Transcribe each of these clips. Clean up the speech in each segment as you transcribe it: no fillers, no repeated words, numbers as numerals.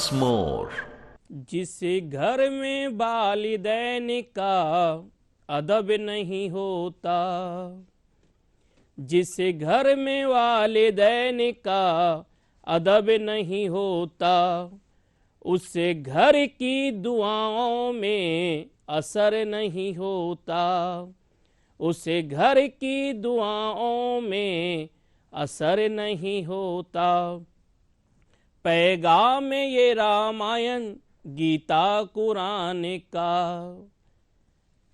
once more. जिस घर में वालिदैन का अदब नहीं होता, जिस घर में वालिदैन का अदब नहीं होता, उस घर की दुआओं में असर नहीं होता, उस घर की दुआओं में असर नहीं होता। पैगाम ये रामायण गीता कुरान का,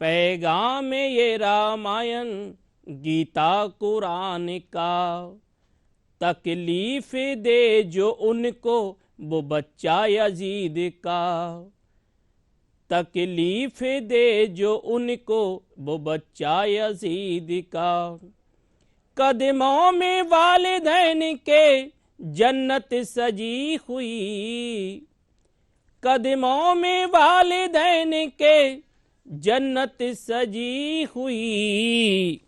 पैगाम ये रामायण गीता कुरान का, तकलीफ दे जो उनको वो बच्चा यजीद का, तकलीफ दे जो उनको वो बच्चा यजीद का। कदमों में वालिदैन के जन्नत सजी हुई, कदमों में वालिदैन के जन्नत सजी हुई,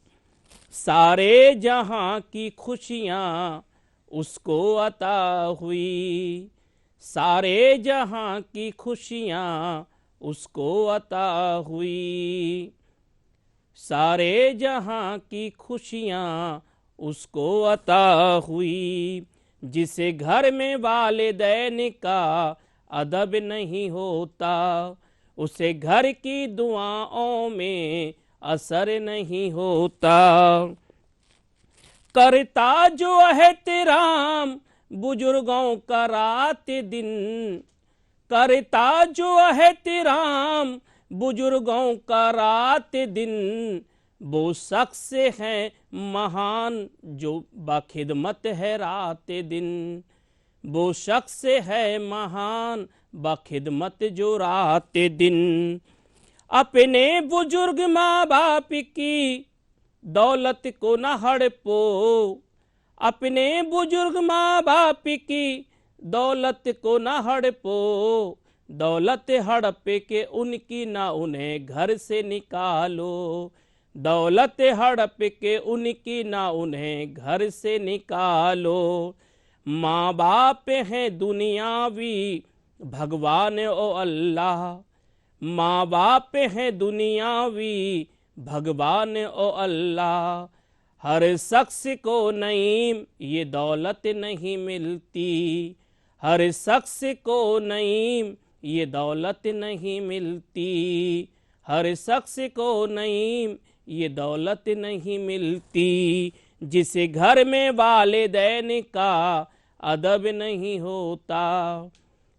सारे जहां की खुशियां उसको अता हुई, सारे जहां की खुशियां उसको अता हुई, सारे जहां की खुशियां उसको अता हुई। जिस घर में वालिदैन का अदब नहीं होता, उसे घर की दुआओं में असर नहीं होता। करता जो एहतराम बुजुर्गों का रात दिन, करता जो एहतराम बुजुर्गों का रात दिन, वो शख्स है महान जो बाखिदमत है रात दिन, वो शख्स है महान बाखिदमत जो रात दिन। अपने बुजुर्ग माँ बाप की दौलत को न हड़पो, अपने बुजुर्ग माँ बाप की दौलत को न हड़पो, दौलत हड़प के उनकी ना उन्हें घर से निकालो, दौलत हड़प के उनकी ना उन्हें घर से निकालो। माँ बाप हैं दुनियावी भगवान ओ अल्लाह, माँ बाप हैं दुनियावी भगवान ओ अल्लाह। हर शख्स को नईम ये दौलत नहीं मिलती, हर शख्स को नईम ये दौलत नहीं मिलती, हर शख्स को नईम ये दौलत नहीं मिलती। जिस घर में वालिदैन का अदब नहीं होता,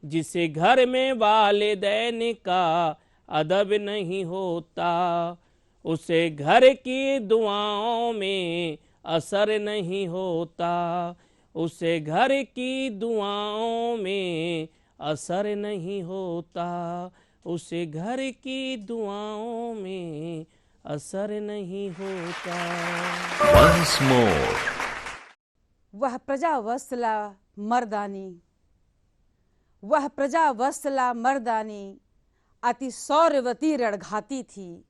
जिस घर में वालिदैन का अदब नहीं होता, उसे घर की दुआओं में असर नहीं होता, उसे घर की दुआओं में असर नहीं होता, उसे घर की दुआओं में असर नहीं होता। Once more. वह प्रजा वत्सला मर्दानी, वह प्रजा वत्सला मर्दानी अति सौर्यवती रणघाती थी,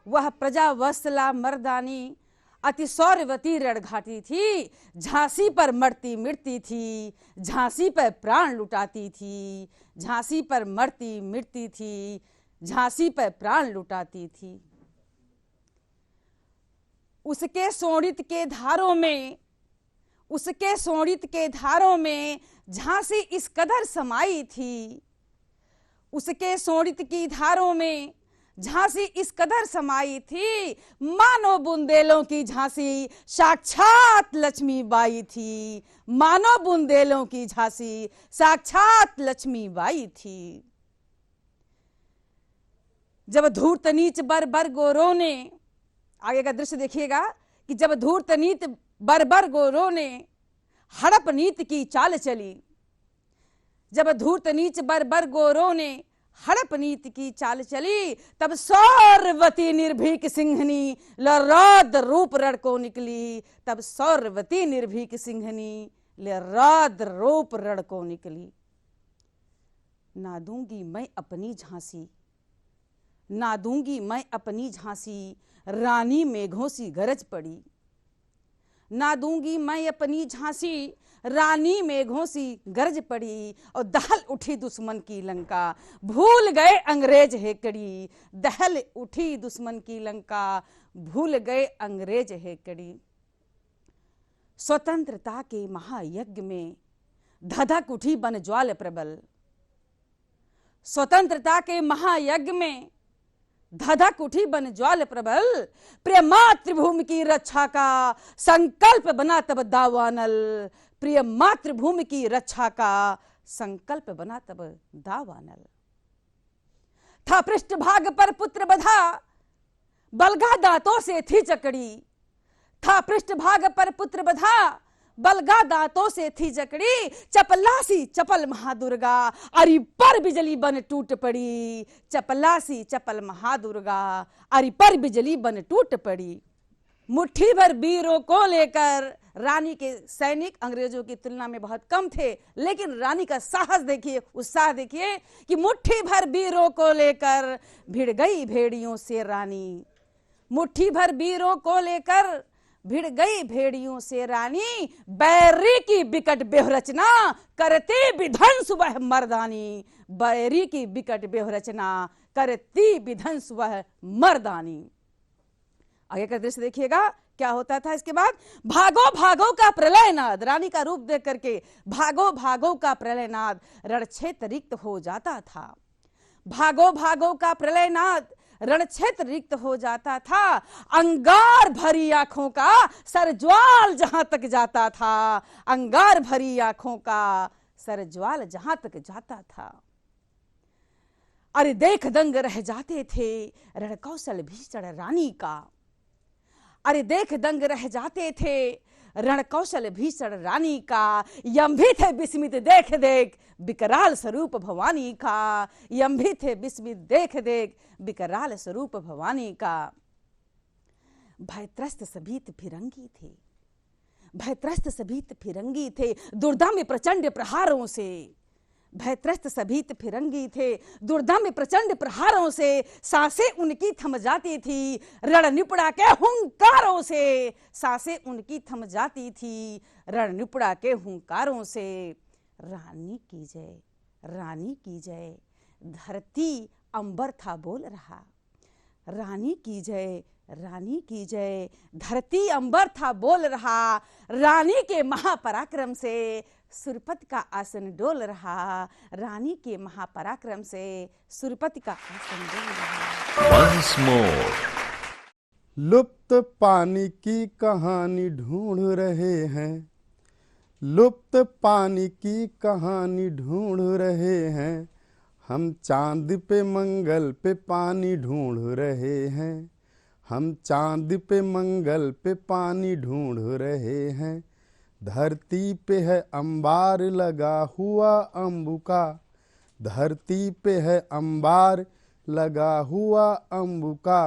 वह प्रजा वत्सला मर्दानी अति सौर्यवती रणघाती थी। झांसी पर मरती मिटती थी, झांसी पर प्राण लुटाती थी, झांसी पर मरती मिटती थी, झांसी पर प्राण लुटाती थी। उसके शोणित के धारों में, उसके शोणित के धारों में झांसी इस कदर समाई थी, उसके शोणित की धारों में झांसी इस कदर समाई थी, मानो बुंदेलों की झांसी साक्षात लक्ष्मीबाई थी, मानो बुंदेलों की झांसी साक्षात लक्ष्मीबाई थी। जब धूर्त नीच बर बर गोरों ने, आगे का दृश्य देखिएगा कि जब धूर्त नीच बर बर गोरों ने हड़प नीत की चाल चली, जब धूर्त नीच बर बर गोरों ने हड़प नीति की चाल चली, तब सौर्यवती निर्भीक सिंहनी लरौद रूप रण को निकली, तब सौर्यवती निर्भीक सिंहनी लरौद रूप रण को निकली। ना दूंगी मैं अपनी झांसी, ना दूंगी मैं अपनी झांसी, रानी मेघों सी गरज पड़ी, ना दूंगी मैं अपनी झांसी, रानी मेघों सी गरज पड़ी और दहल उठी दुश्मन की लंका। भूल गए अंग्रेज हेकड़ी, दहल उठी दुश्मन की लंका, भूल गए अंग्रेज हेकड़ी। स्वतंत्रता के महायज्ञ में धधक उठी बन ज्वाल प्रबल। स्वतंत्रता के महायज्ञ में धधक उठी बन ज्वाल प्रबल। प्रिय मातृभूमि की रक्षा का संकल्प बना तब दावानल। प्रिय मातृभूमि की रक्षा का संकल्प बना तब दावानल। था पृष्ठभाग पर पुत्र बधा, बलगा दांतों से थी जकड़ी। था पृष्ठभाग पर पुत्र बधा, बलगा दांतों से थी जकड़ी। चपलासी चपल महादुर्गा, अरि पर बिजली बन टूट पड़ी। चपलासी चपल महादुर्गा, अरि पर बिजली बन टूट पड़ी। मुट्ठी भर वीरों को लेकर, रानी के सैनिक अंग्रेजों की तुलना में बहुत कम थे, लेकिन रानी का साहस देखिए, उत्साह देखिए कि मुट्ठी भर वीरों को लेकर भिड़ गई भेड़ियों से रानी। मुट्ठी भर वीरों को लेकर भिड़ गई भेड़ियों से रानी। बैरी की विकट व्यूहरचना करती विध्वंस वह मर्दानी। बैरी की विकट व्यूहरचना करती विध्वंस वह मर्दानी। आगे का दृश्य देखिएगा क्या होता था इसके बाद। भागो भागो का प्रलयनाद, रानी का रूप देख करके भागो भागो का प्रलयनाद रणक्षेत्र रिक्त हो जाता था। भागो भागो का प्रलयनाद रणक्षेत्र रिक्त हो जाता था। अंगार भरी आंखों का सरज्वाल जहां तक जाता था। अंगार भरी आंखों का सरज्वाल जहां तक जाता था। अरे देख दंग रह जाते थे रणकौशल भीषण रानी का। अरे देख दंग रह जाते थे रणकौशल भीषण रानी का। यम भी थे विस्मित देख देख विकराल स्वरूप भवानी का। यम भी थे विस्मित देख देख विकराल स्वरूप भवानी का। भयत्रस्त सभीत फिरंगी थे, भयत्रस्त सभीत फिरंगी थे दुर्दम प्रचंड प्रहारों से। भयत्रस्त सभीत फिरंगी थे दुर्दम प्रचंड प्रहारों से। सांसें उनकी थम जाती थी रण निपुड़ा के हुंकारों से। सांसें उनकी थम जाती थी रण निपुड़ा के हुंकारों से। रानी की जय, रानी की जय, धरती अंबर था बोल रहा। रानी की जय, रानी की जय, धरती अंबर था बोल रहा। रानी के महापराक्रम से सुरपति का आसन डोल रहा। रानी के महापराक्रम से सुरपति का आसन डोल रहा। Once more. लुप्त पानी की कहानी ढूंढ रहे हैं। लुप्त पानी की कहानी ढूंढ रहे हैं। हम चांद पे मंगल पे पानी ढूंढ रहे हैं। हम चांद पे मंगल पे पानी ढूंढ रहे हैं। धरती पे है अंबार लगा हुआ अंबु का। धरती पे है अंबार लगा हुआ अंबु का।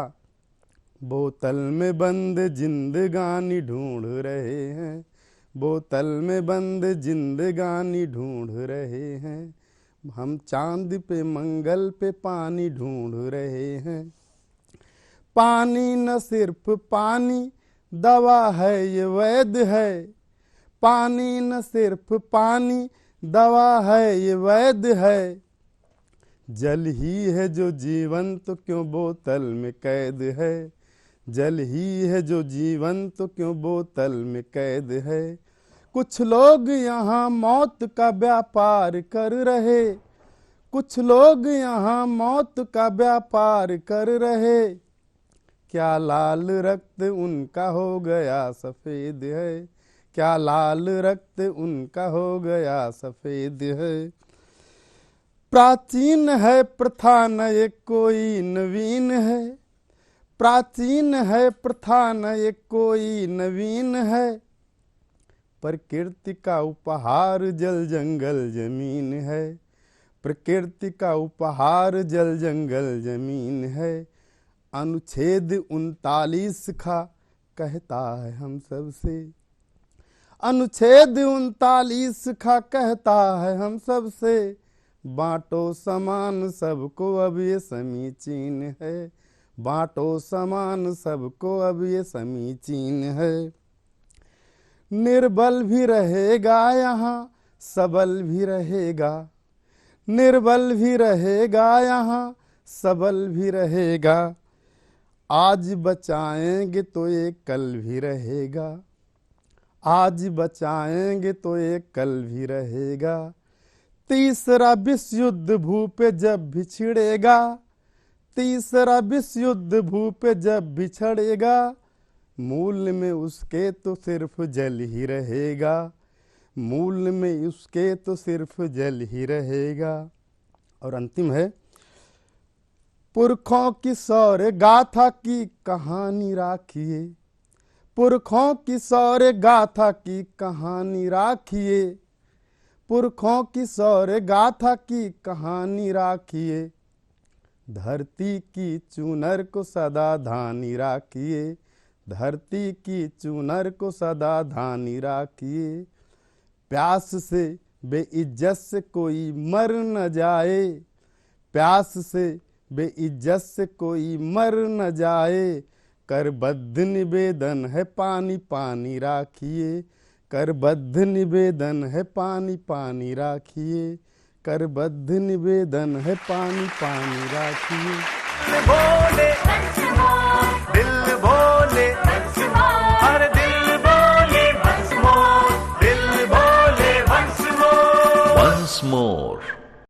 बोतल में बंद जिंदगानी ढूंढ रहे हैं। बोतल में बंद जिंदगानी ढूंढ रहे हैं। हम चांद पे मंगल पे पानी ढूंढ रहे हैं। पानी न सिर्फ पानी दवा है ये वैद्य है। पानी न सिर्फ पानी दवा है ये वैद्य है। जल ही है जो जीवन तो क्यों बोतल में कैद है। जल ही है जो जीवन तो क्यों बोतल में कैद है। कुछ लोग यहाँ मौत का व्यापार कर रहे। कुछ लोग यहाँ मौत का व्यापार कर रहे। क्या लाल रक्त उनका हो गया सफेद है। क्या लाल रक्त उनका हो गया सफेद है। प्राचीन है प्रथा न ये कोई नवीन है। प्राचीन है प्रथा न ये कोई नवीन है। प्रकृति का उपहार जल जंगल जमीन है। प्रकृति का उपहार जल जंगल जमीन है। अनुच्छेद 39 का कहता है हम सबसे। अनुच्छेद 39 का कहता है हम सबसे। बांटो समान सबको अब ये समीचीन है। बांटो समान सबको अब ये समीचीन है। निर्बल भी रहेगा यहाँ सबल भी रहेगा, निर्बल भी रहेगा यहाँ सबल भी रहेगा, आज बचाएंगे तो ये कल भी रहेगा, आज बचाएंगे तो ये कल भी रहेगा। तीसरा विश्व युद्ध भू पे जब भी छिड़ेगा, तीसरा विश्व युद्ध भू पे जब भी छिड़ेगा, मूल में उसके तो सिर्फ जल ही रहेगा, मूल में उसके तो सिर्फ जल ही रहेगा। और अंतिम है, पुरखों की शौर्य गाथा की कहानी राखिए, पुरखों की शौर्य गाथा की कहानी राखिए, पुरखों की शौर्य गाथा की कहानी राखिए, धरती की चूनर को सदा धानी राखिए, धरती की चूनर को सदा धानी राखिए, प्यास से बेइज्जत से कोई मर न जाए, प्यास से बेइज्जत से कोई मर न जाए, करबद्ध निवेदन है पानी पानी राखिए, करबद्ध निवेदन है पानी पानी राखिए, करबद्ध निवेदन है पानी पानी राखिए। बोले दिल बोले हर दिल बोले once more, दिल बोले once more. Once more.